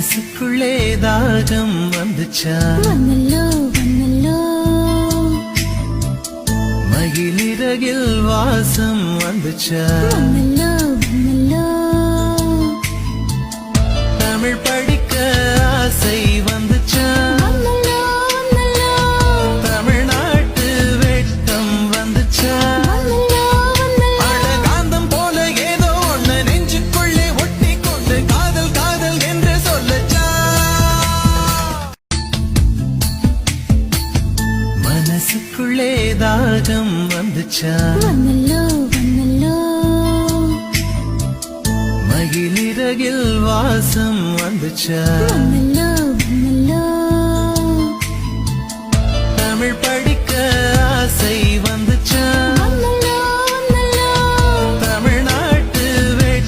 மனசுக்குள்ளே தாகம் வந்துச்சா வந்தல்லோ வந்தல்லோ மகிழிறகில் வாசம் வந்துச்சா வந்தல்லோ வந்தல்லோ தமிழ் படிக்க ஆசை வந்துச்சா வந்தல்லோ வந்தல்லோ தமிழ்நாட்டு வெட்கம் வந்துச்சா வந்தல்லோ வந்தல்லோ அழகாந்தம் போல ஏதோ ஒண்ணு நெஞ்சுக்குள்ளே ஒட்டி கொண்டு காதல் காதல் என்று சொல்லச்சா மனசுக்குள்ளே தாகம் வந்துச்சா வந்தல்லோ வந்தல்லோ மகிழிறகில் வாசம் வந்துச்சா வந்தல்லோ